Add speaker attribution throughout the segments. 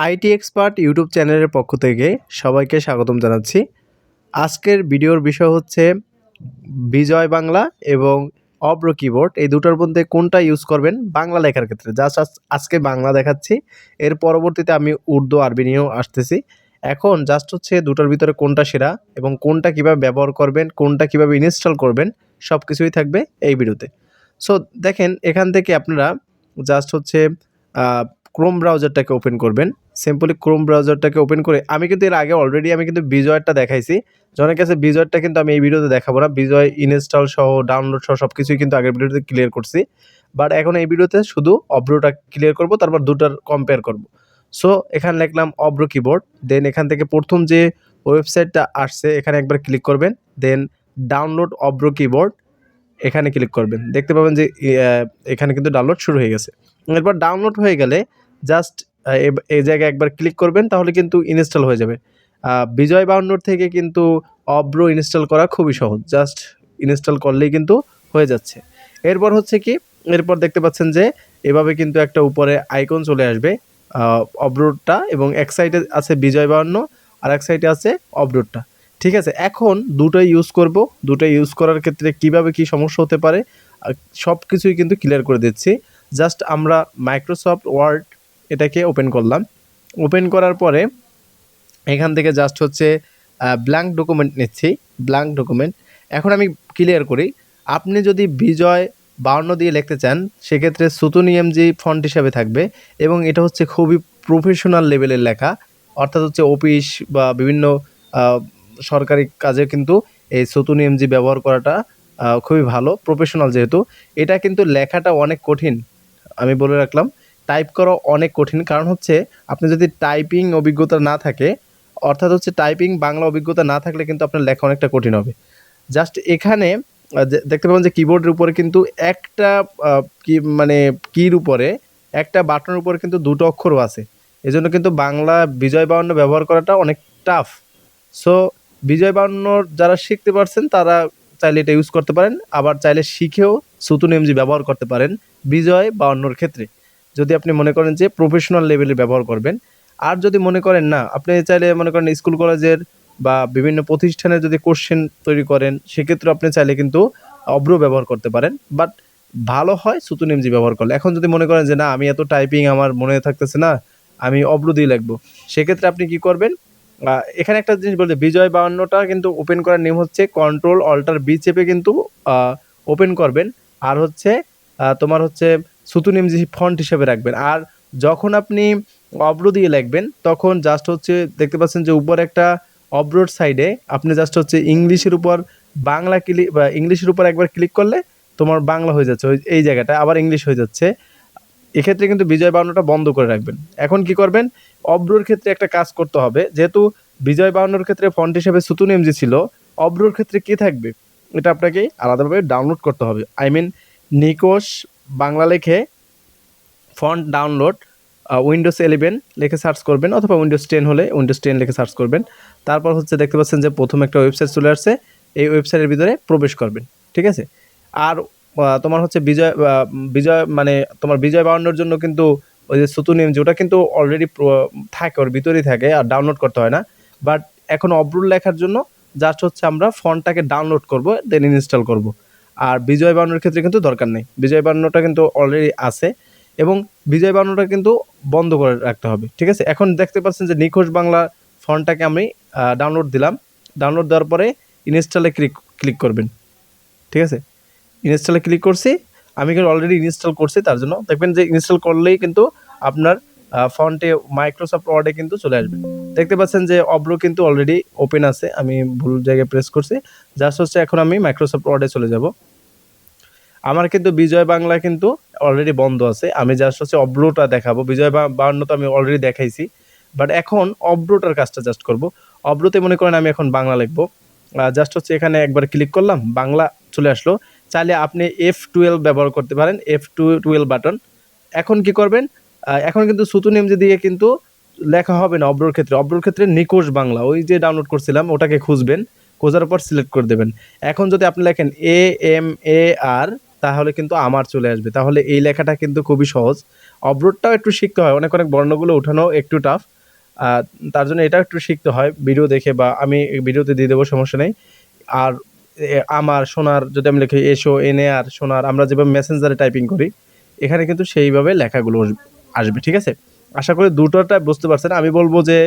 Speaker 1: IT expert YouTube চ্যানেলের পক্ষ থেকে সবাইকে স্বাগতম জানাচ্ছি। আজকের ভিডিওর বিষয় হচ্ছে বিজয় বাংলা এবং অব্র কিবোর্ড, এই দুটোর মধ্যে কোনটা ইউজ করবেন বাংলা লেখার ক্ষেত্রে। জাস্ট আজকে বাংলা দেখাচ্ছি, এর পরবর্তীতে আমি উর্দু আরবি নিয়েও আসতেছি। এখন জাস্ট হচ্ছে দুটোর ভিতরে কোনটা সেরা এবং কোনটা কিভাবে ব্যবহার করবেন, কোনটা কিভাবে ইনস্টল করবেন, সব কিছুই থাকবে এই ভিডিওতে। সো দেখেন, এখান থেকে আপনারা জাস্ট হচ্ছে ক্রোম ব্রাউজারটাকে ওপেন করবেন। সিম্পলি ক্রোম ব্রাউজারটাকে ওপেন করে আমি কিন্তু এর আগে অলরেডি বিজয়টা দেখাইছি। জনের কাছে বিজয়টা কিন্তু আমি এই ভিডিওতে দেখাবো না। বিজয় ইনস্টল সহ ডাউনলোড সহ সব কিছুই কিন্তু আগের ভিডিওতে ক্লিয়ার করছি। বাট এখন এই ভিডিওতে শুধু অব্রোটা ক্লিয়ার করব, তারপর দুটার কম্পেয়ার করব। সো এখানে লিখলাম অব্র কিবোর্ড, দেন এখান থেকে প্রথম যে ওয়েবসাইটটা আসছে এখানে একবার ক্লিক করবেন, দেন ডাউনলোড অব্র কিবোর্ড এখানে ক্লিক করবেন। দেখতে পাবেন যে এখানে কিন্তু ডাউনলোড শুরু হয়ে গেছে। এরপর ডাউনলোড হয়ে গেলে জাস্ট এই জায়গায় একবার ক্লিক করবেন, তাহলে কিন্তু ইনস্টল হয়ে যাবে। বিজয় বাউন্ডার থেকে কিন্তু অব্র ইনস্টল করা খুবই সহজ, জাস্ট ইনস্টল করলেই কিন্তু হয়ে যাচ্ছে। এরপর হচ্ছে কি, এরপর দেখতে পাচ্ছেন যে এভাবে কিন্তু একটা উপরে আইকন চলে আসবে অব্রোডটা, এবং এক সাইডে আছে বিজয় বাউন্ন আর এক সাইডে আছে অব্রোডটা। ঠিক আছে, এখন দুটোই ইউজ করব। দুটোই ইউজ করার ক্ষেত্রে কিভাবে কি সমস্যা হতে পারে সব কিছুই কিন্তু ক্লিয়ার করে দিচ্ছি। জাস্ট আমরা মাইক্রোসফট ওয়ার্ড এটাকে ওপেন করলাম। ওপেন করার পরে এখান থেকে জাস্ট হচ্ছে ব্ল্যাঙ্ক ডকুমেন্ট নিচ্ছি, ব্ল্যাঙ্ক ডকুমেন্ট। এখন আমি ক্লিয়ার করি, আপনি যদি বিজয় 52 দিয়ে লিখতে চান সেক্ষেত্রে সুতুনিএমজি ফন্ট হিসাবে থাকবে, এবং এটা হচ্ছে খুবই প্রফেশনাল লেভেলের লেখা, অর্থাৎ হচ্ছে অফিস বা বিভিন্ন সরকারি কাজে কিন্তু এই সুতুনিএমজি ব্যবহার করাটা খুবই ভালো, প্রফেশনাল যেহেতু। এটা কিন্তু লেখাটা অনেক কঠিন, আমি বলে রাখলাম, টাইপ করা অনেক কঠিন। কারণ হচ্ছে আপনি যদি টাইপিং অভিজ্ঞতা না থাকে, অর্থাৎ হচ্ছে টাইপিং বাংলা অভিজ্ঞতা না থাকলে কিন্তু আপনার লেখা অনেকটা কঠিন হবে। জাস্ট এখানে দেখতে পাবেন যে কিবোর্ডের উপরে কিন্তু একটা কির উপরে একটা বাটনের উপরে কিন্তু দুটো অক্ষরও আছে। এজন্য কিন্তু বাংলা বিজয় 52 ব্যবহার করাটা অনেক টাফ। সো বিজয় 52 যারা শিখতে পারছেন তারা চাইলে এটা ইউজ করতে পারেন, আবার চাইলে শিখেও সুতুনিএমজি ব্যবহার করতে পারেন বিজয় 52 ক্ষেত্রে, যদি আপনি মনে করেন যে প্রফেশনাল লেভেলে ব্যবহার করবেন। আর যদি মনে করেন না, আপনি চাইলে মনে করেন স্কুল কলেজের বা বিভিন্ন প্রতিষ্ঠানে যদি কোশ্চেন তৈরি করেন, সেক্ষেত্রে আপনি চাইলে কিন্তু অব্র ব্যবহার করতে পারেন, বাট ভালো হয় সুতুনিএমজি ব্যবহার করলে। এখন যদি মনে করেন যে না, আমি এত টাইপিং আমার মনে থাকতেছে না, আমি অব্র দিয়ে লিখবো, সেক্ষেত্রে আপনি কি করবেন, এখানে একটা জিনিস বলতে, বিজয় 52টা কিন্তু ওপেন করার নিয়ম হচ্ছে কন্ট্রোল অল্টার বি চেপে কিন্তু ওপেন করবেন, আর হচ্ছে তোমার হচ্ছে সুতুনিএমজি ফন্ট হিসেবে রাখবেন। আর যখন আপনি অব্র দিয়ে লিখবেন তখন জাস্ট হচ্ছে দেখতে পাচ্ছেন যে উপরে একটা অব্রোড সাইডে আপনি জাস্ট হচ্ছে ইংলিশের উপর বাংলা ক্লিক, বা ইংলিশের উপর একবার ক্লিক করলে তোমার বাংলা হয়ে যাচ্ছে, এই জায়গাটা আবার ইংলিশ হয়ে যাচ্ছে। এক্ষেত্রে কিন্তু বিজয় 52টা বন্ধ করে রাখবেন। এখন কি করবেন, অব্রোর ক্ষেত্রে একটা কাজ করতে হবে, যেহেতু বিজয় 52 ক্ষেত্রে ফন্ট হিসেবে সুতুনিএমজি ছিল, অব্রোর ক্ষেত্রে কি থাকবে এটা আপনাকে আলাদাভাবে ডাউনলোড করতে হবে। নিকোশ বাংলা লিখে ফন্ট ডাউনলোড উইন্ডোজ 11 লিখে সার্চ করবেন, অথবা উইন্ডোজ 10 হলে উইন্ডোজ 10 লিখে সার্চ করবেন। তারপর হচ্ছে দেখতে পাচ্ছেন যে প্রথম একটা ওয়েবসাইট চলে আসছে, এই ওয়েবসাইটের ভিতরে প্রবেশ করবেন। ঠিক আছে, আর তোমার হচ্ছে তোমার বিজয় 52 জন্য কিন্তু ওই যে সুতুনিএমজি ওটা কিন্তু অলরেডি থাকে, ওর ভিতরেই থাকে, আর ডাউনলোড করতে হয় না। বাট এখন অব্রুল লেখার জন্য জাস্ট হচ্ছে আমরা ফন্টটাকে ডাউনলোড করব, দেন ইনস্টল করব। আর বিজয় 52 ক্ষেত্রে কিন্তু দরকার নেই, বিজয় 52টা কিন্তু অলরেডি আছে, এবং বিজয় 52টা কিন্তু বন্ধ করে রাখতে হবে। ঠিক আছে, এখন দেখতে পাচ্ছেন যে নিখোঁজ বাংলা ফন্টটাকে আমি ডাউনলোড দিলাম। ডাউনলোড দেওয়ার পরে ইনস্টলে ক্লিক করবেন। ঠিক আছে, ইনস্টলে ক্লিক করছি, আমি কিন্তু অলরেডি ইনস্টল করছি, তার জন্য দেখবেন যে ইনস্টল করলেই কিন্তু আপনার ফন্টে মাইক্রোসফট ওয়ার্ডে কিন্তু চলে আসবে। দেখতে পাচ্ছেন যে অব্র কিন্তু অলরেডি ওপেন আছে, আমি ভুল জায়গায় প্রেস করছি। জাস্ট হচ্ছে এখন আমি মাইক্রোসফট ওয়ার্ডে চলে যাব। আমার কিন্তু বিজয় বাংলা কিন্তু অলরেডি বন্ধ আছে, আমি জাস্ট হচ্ছে অব্রোটা দেখাবো। বিজয় 52 তো আমি অলরেডি দেখাইছি, বাট এখন অব্রোটার কাজটা জাস্ট করব। অব্রোতে মনে করেন আমি এখন বাংলা লিখবো, জাস্ট হচ্ছে এখানে একবার ক্লিক করলাম, বাংলা চলে আসলো। চাইলে আপনি F12 ব্যবহার করতে পারেন, F12 বাটন। এখন কি করবেন, এখন কিন্তু সুতুনিএমজি দিয়ে কিন্তু লেখা হবে না অব্রোর ক্ষেত্রে। অব্রোর ক্ষেত্রে নিকোশ বাংলা, ওই যে ডাউনলোড করছিলাম ওটাকে খুঁজবেন, খোঁজার পর সিলেক্ট করে দেবেন। এখন যদি আপনি লেখেন AMAR তাহলে কিন্তু আমার চলে আসবে। তাহলে এই লেখাটা কিন্তু খুবই সহজ। অবরোধটাও একটু শিখতে হয়, অনেক বর্ণগুলো উঠানো একটু টাফ। তার জন্য এটাও একটু শিখতে হয় ভিডিও দেখে, বা আমি ভিডিওতে দিয়ে দেবো, সমস্যা নেই। আর আমার, সোনার যদি আমি লিখি এসো, এনে আর সোনার, আমরা যেভাবে মেসেঞ্জারে টাইপিং করি, এখানে কিন্তু সেইভাবে লেখাগুলো আসবে, ঠিক আছে? আশা করি দুটোটা বুঝতে পারছেন। আমি বলবো যে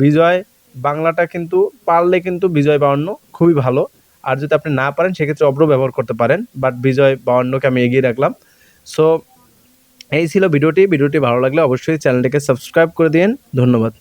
Speaker 1: বিজয় বাংলাটা কিন্তু পারলে কিন্তু বিজয় 52 খুবই ভালো। আর যদি আপনি না পারেন সেক্ষেত্রে অব্র ব্যবহার করতে পারেন, বাট বিজয় 52কে আমি এগিয়ে রাখলাম। সো এই ছিল ভিডিওটি ভালো লাগলে অবশ্যই চ্যানেলটিকে সাবস্ক্রাইব করে দিন। ধন্যবাদ।